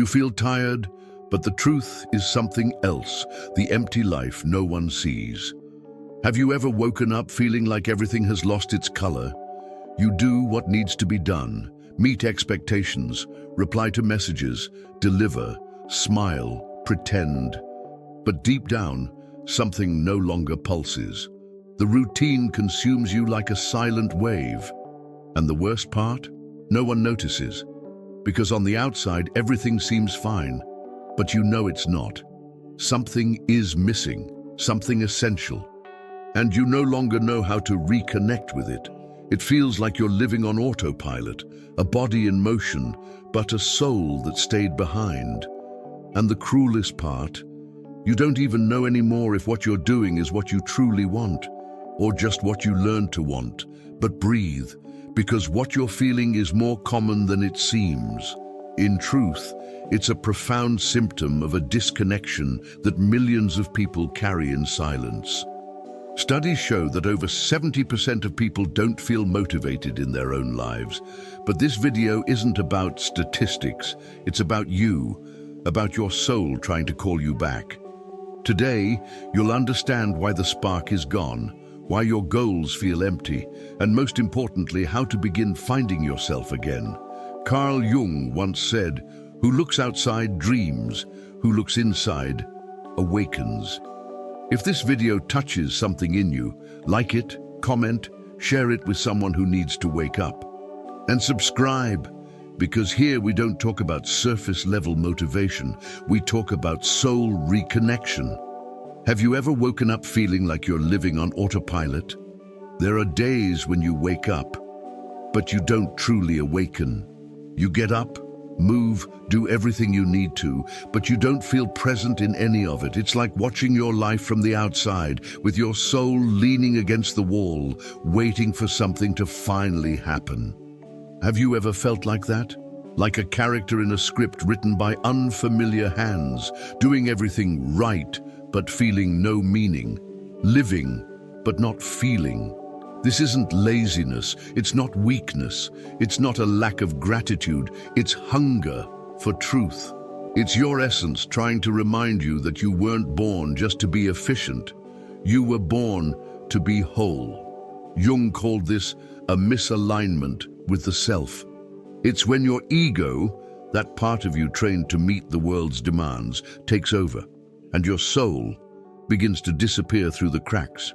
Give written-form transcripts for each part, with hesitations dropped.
You feel tired, but the truth is something else, the empty life no one sees. Have you ever woken up feeling like everything has lost its color? You do what needs to be done, meet expectations, reply to messages, deliver, smile, pretend. But deep down, something no longer pulses. The routine consumes you like a silent wave. And the worst part? No one notices. Because on the outside, everything seems fine, but you know it's not. Something is missing, something essential. And you no longer know how to reconnect with it. It feels like you're living on autopilot, a body in motion, but a soul that stayed behind. And the cruelest part, you don't even know anymore if what you're doing is what you truly want, or just what you learned to want. But breathe, because what you're feeling is more common than it seems. In truth, it's a profound symptom of a disconnection that millions of people carry in silence. Studies show that over 70% of people don't feel motivated in their own lives. But this video isn't about statistics, it's about you, about your soul trying to call you back. Today, you'll understand why the spark is gone, why your goals feel empty, and most importantly, how to begin finding yourself again. Carl Jung once said, "Who looks outside dreams, who looks inside awakens." If this video touches something in you, like it, comment, share it with someone who needs to wake up. And subscribe, because here we don't talk about surface-level motivation, we talk about soul reconnection. Have you ever woken up feeling like you're living on autopilot? There are days when you wake up, but you don't truly awaken. You get up, move, do everything you need to, but you don't feel present in any of it. It's like watching your life from the outside, with your soul leaning against the wall, waiting for something to finally happen. Have you ever felt like that? Like a character in a script written by unfamiliar hands, doing everything right, but feeling no meaning, living, but not feeling. This isn't laziness, it's not weakness, it's not a lack of gratitude, it's hunger for truth. It's your essence trying to remind you that you weren't born just to be efficient. You were born to be whole. Jung called this a misalignment with the self. It's when your ego, that part of you trained to meet the world's demands, takes over, and your soul begins to disappear through the cracks.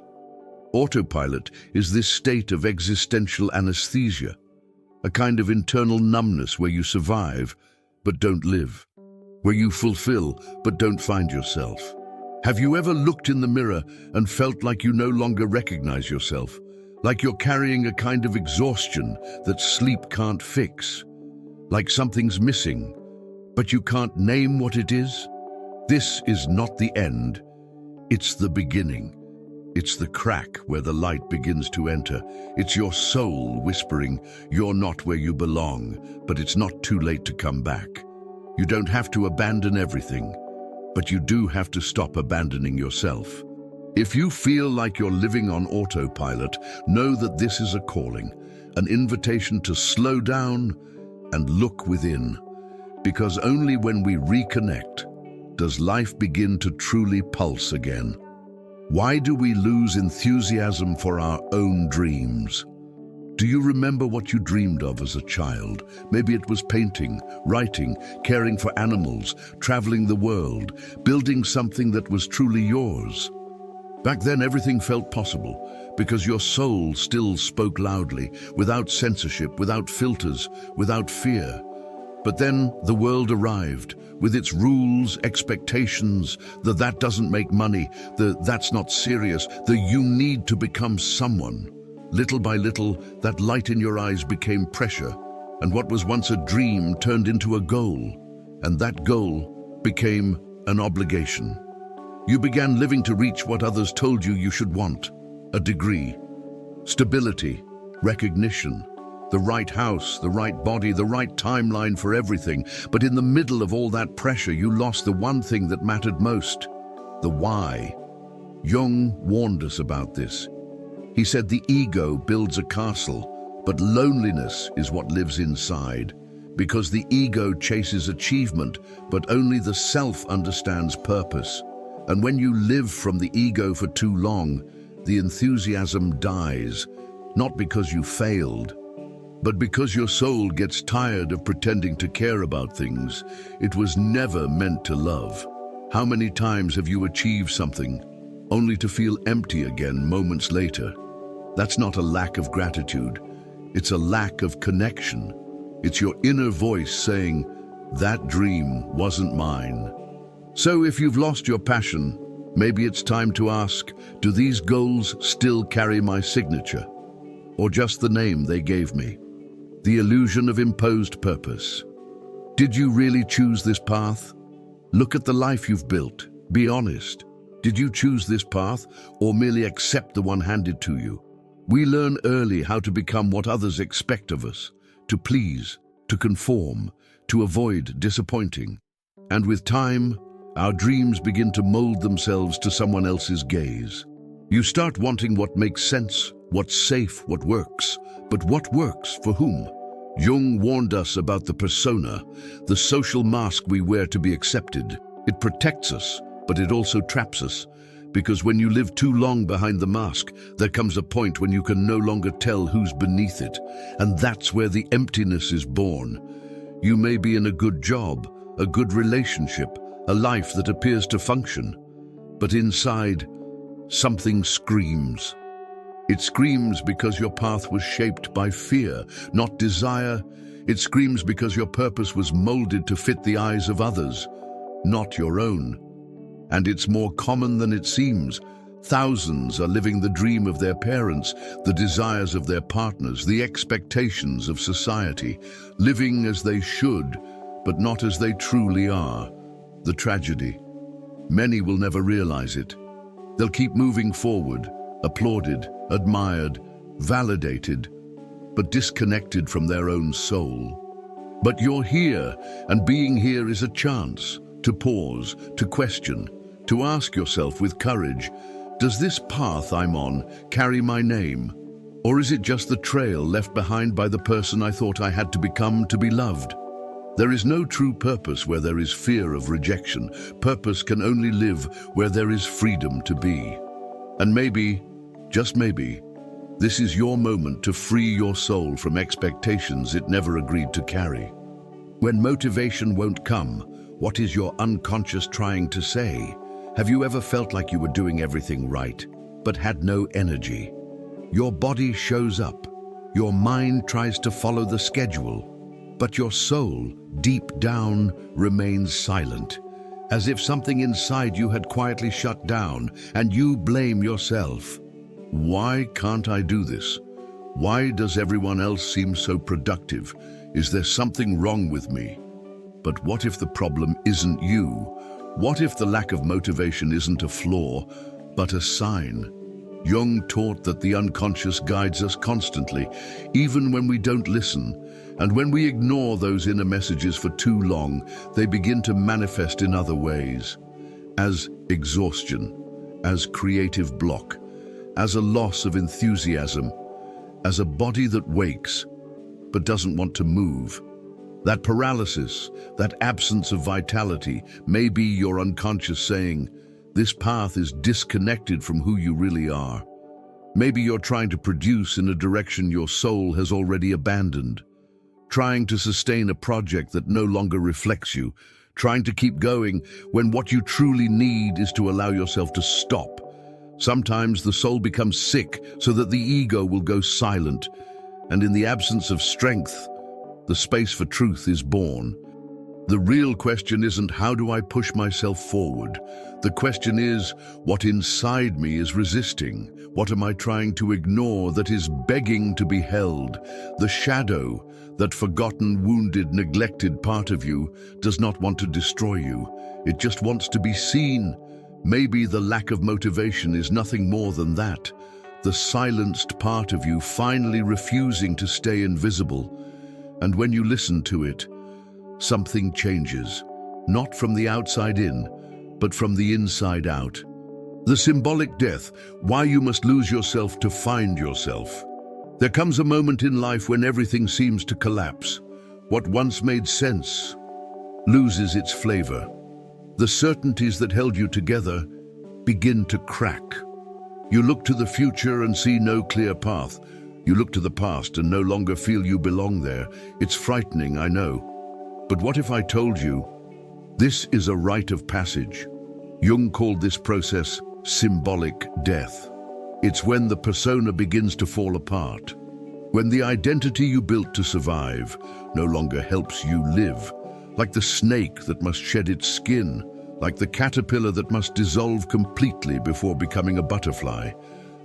Autopilot is this state of existential anesthesia, a kind of internal numbness where you survive but don't live, where you fulfill but don't find yourself. Have you ever looked in the mirror and felt like you no longer recognize yourself, like you're carrying a kind of exhaustion that sleep can't fix, like something's missing, but you can't name what it is? This is not the end, it's the beginning. It's the crack where the light begins to enter. It's your soul whispering, you're not where you belong, but it's not too late to come back. You don't have to abandon everything, but you do have to stop abandoning yourself. If you feel like you're living on autopilot, know that this is a calling, an invitation to slow down and look within. Because only when we reconnect does life begin to truly pulse again. Why do we lose enthusiasm for our own dreams? Do you remember what you dreamed of as a child? Maybe it was painting, writing, caring for animals, traveling the world, building something that was truly yours. Back then, everything felt possible because your soul still spoke loudly, without censorship, without filters, without fear. But then the world arrived, with its rules, expectations, the "that doesn't make money," the "that's not serious," the "you need to become someone." Little by little, that light in your eyes became pressure, and what was once a dream turned into a goal, and that goal became an obligation. You began living to reach what others told you should want: a degree, stability, recognition, the right house, the right body, the right timeline for everything. But in the middle of all that pressure, you lost the one thing that mattered most: the why. Jung warned us about this. He said the ego builds a castle, but loneliness is what lives inside. because the ego chases achievement, but only the self understands purpose. And when you live from the ego for too long, the enthusiasm dies, not because you failed, but because your soul gets tired of pretending to care about things it was never meant to love. How many times have you achieved something only to feel empty again moments later? That's not a lack of gratitude. It's a lack of connection. It's your inner voice saying, that dream wasn't mine. So if you've lost your passion, maybe it's time to ask, do these goals still carry my signature? Or just the name they gave me? The illusion of imposed purpose. Did you really choose this path? Look at the life you've built. Be honest. Did you choose this path or merely accept the one handed to you? We learn early how to become what others expect of us, to please, to conform, to avoid disappointing. And with time, our dreams begin to mold themselves to someone else's gaze. You start wanting what makes sense, what's safe, what works. But what works for whom? Jung warned us about the persona, the social mask we wear to be accepted. It protects us, but it also traps us. Because when you live too long behind the mask, there comes a point when you can no longer tell who's beneath it. And that's where the emptiness is born. You may be in a good job, a good relationship, a life that appears to function. But inside, something screams. It screams because your path was shaped by fear, not desire. It screams because your purpose was molded to fit the eyes of others, not your own. And it's more common than it seems. Thousands are living the dream of their parents, the desires of their partners, the expectations of society, living as they should, but not as they truly are. The tragedy. Many will never realize it. They'll keep moving forward, applauded, admired, validated, but disconnected from their own soul. But you're here, and being here is a chance to pause, to question, to ask yourself with courage, does this path I'm on carry my name? Or is it just the trail left behind by the person I thought I had to become to be loved? There is no true purpose where there is fear of rejection. Purpose can only live where there is freedom to be. And maybe, just maybe, this is your moment to free your soul from expectations it never agreed to carry. When motivation won't come, what is your unconscious trying to say? Have you ever felt like you were doing everything right, but had no energy? Your body shows up. Your mind tries to follow the schedule, but your soul, deep down, remains silent, as if something inside you had quietly shut down, and you blame yourself. Why can't I do this? Why does everyone else seem so productive? Is there something wrong with me? But what if the problem isn't you? What if the lack of motivation isn't a flaw, but a sign? Jung taught that the unconscious guides us constantly, even when we don't listen. And when we ignore those inner messages for too long, they begin to manifest in other ways. As exhaustion, as creative block, as a loss of enthusiasm, as a body that wakes, but doesn't want to move. That paralysis, that absence of vitality, may be your unconscious saying, this path is disconnected from who you really are. Maybe you're trying to produce in a direction your soul has already abandoned, trying to sustain a project that no longer reflects you, trying to keep going when what you truly need is to allow yourself to stop. Sometimes the soul becomes sick so that the ego will go silent, and in the absence of strength, the space for truth is born. The real question isn't how do I push myself forward? The question is what inside me is resisting? What am I trying to ignore that is begging to be held? The shadow, that forgotten, wounded, neglected part of you, does not want to destroy you. It just wants to be seen. Maybe the lack of motivation is nothing more than that. The silenced part of you finally refusing to stay invisible. And when you listen to it, something changes, not from the outside in, but from the inside out. The symbolic death, why you must lose yourself to find yourself. There comes a moment in life when everything seems to collapse, What once made sense loses its flavor. The certainties that held you together begin to crack. You look to the future and see no clear path. You look to the past and no longer feel you belong there. It's frightening, I know. But what if I told you this is a rite of passage? Jung called this process symbolic death. It's when the persona begins to fall apart, when the identity you built to survive no longer helps you live, like the snake that must shed its skin, like the caterpillar that must dissolve completely before becoming a butterfly.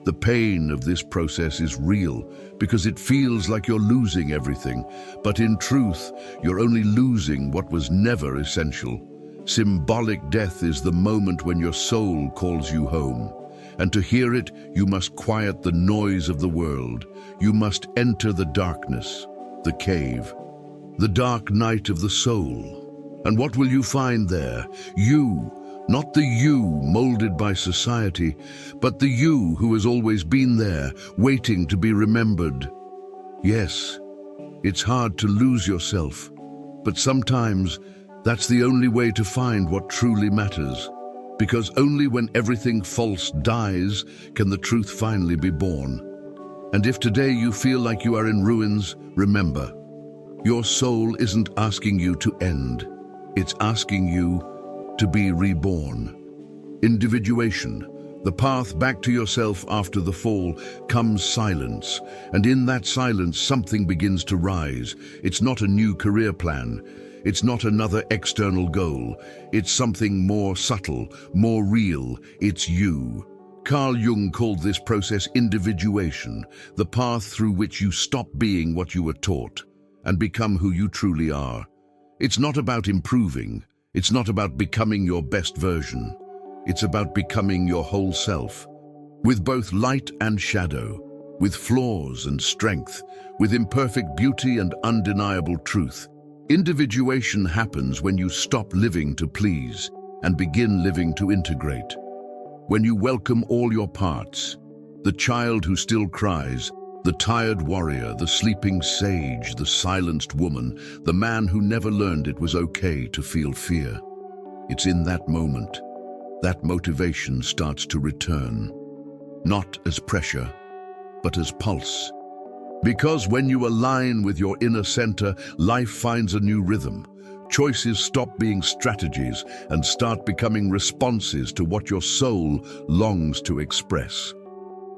The pain of this process is real because it feels like you're losing everything, but in truth, you're only losing what was never essential. Symbolic death is the moment when your soul calls you home. And to hear it, you must quiet the noise of the world. You must enter the darkness, the cave, the dark night of the soul. And what will you find there? You, not the you molded by society, but the you who has always been there, waiting to be remembered. Yes, it's hard to lose yourself, but sometimes that's the only way to find what truly matters. Because only when everything false dies can the truth finally be born. And if today you feel like you are in ruins, remember, your soul isn't asking you to end. It's asking you to be reborn. Individuation, the path back to yourself after the fall, comes silence. And in that silence, something begins to rise. It's not a new career plan. It's not another external goal. It's something more subtle, more real. It's you. Carl Jung called this process individuation, the path through which you stop being what you were taught and become who you truly are. It's not about improving. It's not about becoming your best version. It's about becoming your whole self, with both light and shadow, with flaws and strength, with imperfect beauty and undeniable truth. Individuation happens when you stop living to please and begin living to integrate. When you welcome all your parts, the child who still cries, the tired warrior, the sleeping sage, the silenced woman, the man who never learned it was okay to feel fear. It's in that moment that motivation starts to return, not as pressure, but as pulse. Because when you align with your inner center, life finds a new rhythm. Choices stop being strategies and start becoming responses to what your soul longs to express.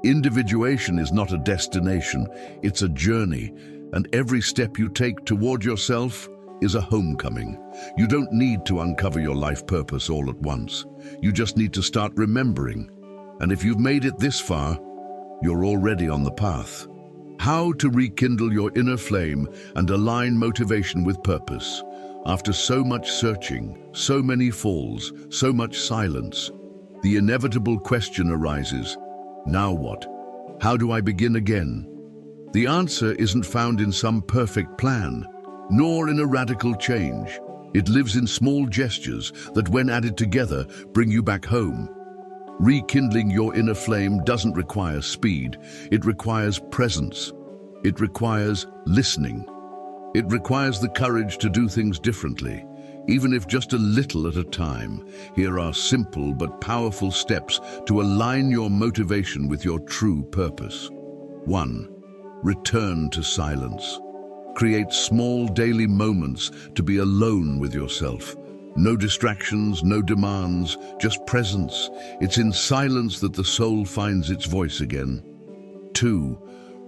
Individuation is not a destination, it's a journey, and every step you take toward yourself is a homecoming. You don't need to uncover your life purpose all at once. You just need to start remembering. And if you've made it this far, you're already on the path. How to rekindle your inner flame and align motivation with purpose. After so much searching, so many falls, so much silence, the inevitable question arises, now what? How do I begin again? The answer isn't found in some perfect plan, nor in a radical change. It lives in small gestures that, when added together, bring you back home. Rekindling your inner flame doesn't require speed. It requires presence. It requires listening. It requires the courage to do things differently, even if just a little at a time. Here are simple but powerful steps to align your motivation with your true purpose. 1. Return to silence. Create small daily moments to be alone with yourself. No distractions, no demands, just presence. It's in silence that the soul finds its voice again. 2.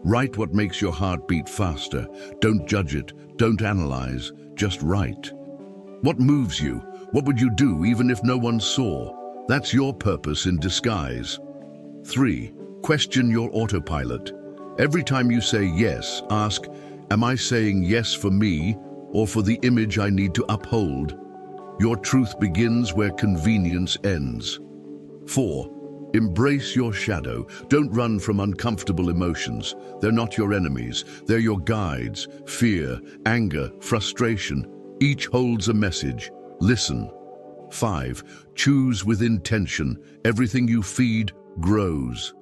Write what makes your heart beat faster. Don't judge it, don't analyze, just write. What moves you? What would you do even if no one saw? That's your purpose in disguise. 3. Question your autopilot. Every time you say yes, ask, am I saying yes for me or for the image I need to uphold? Your truth begins where convenience ends. 4. Embrace your shadow. Don't run from uncomfortable emotions. They're not your enemies. They're your guides. Fear, anger, frustration. Each holds a message. Listen. 5. Choose with intention. Everything you feed grows.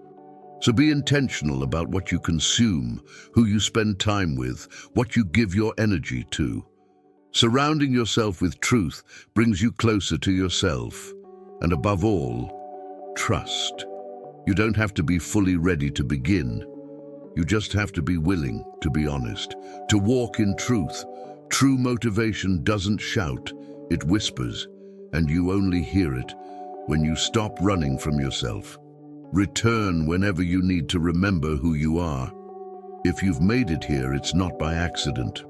So be intentional about what you consume, who you spend time with, what you give your energy to. Surrounding yourself with truth brings you closer to yourself. And above all, trust. You don't have to be fully ready to begin. You just have to be willing to be honest, to walk in truth. True motivation doesn't shout, it whispers, and you only hear it when you stop running from yourself. Return whenever you need to remember who you are. If you've made it here, it's not by accident.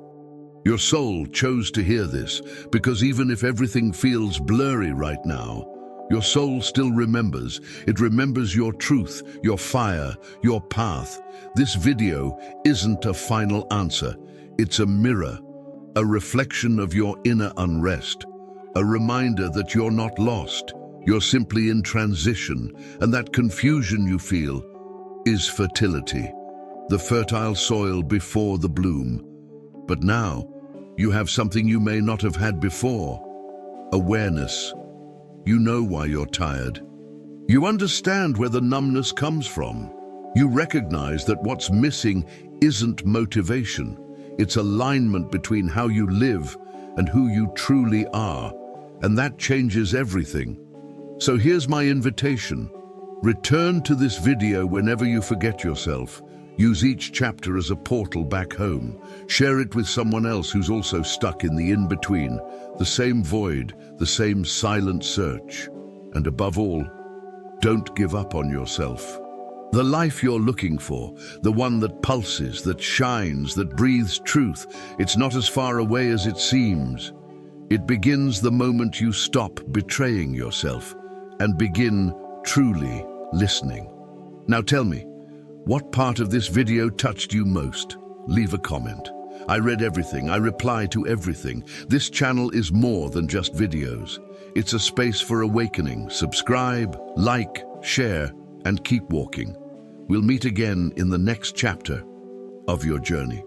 Your soul chose to hear this, because even if everything feels blurry right now, your soul still remembers. It remembers your truth, your fire, your path. This video isn't a final answer. It's a mirror, a reflection of your inner unrest, a reminder that you're not lost. You're simply in transition, and that confusion you feel is fertility, the fertile soil before the bloom. But now, you have something you may not have had before: awareness. You know why you're tired. You understand where the numbness comes from. You recognize that what's missing isn't motivation. It's alignment between how you live and who you truly are, and that changes everything. So here's my invitation. Return to this video whenever you forget yourself. Use each chapter as a portal back home. Share it with someone else who's also stuck in the in-between, the same void, the same silent search. And above all, don't give up on yourself. The life you're looking for, the one that pulses, that shines, that breathes truth, it's not as far away as it seems. It begins the moment you stop betraying yourself and begin truly listening. Now tell me, what part of this video touched you most? Leave a comment. I read everything. I reply to everything. This channel is more than just videos. It's a space for awakening. Subscribe, like, share, and keep walking. We'll meet again in the next chapter of your journey.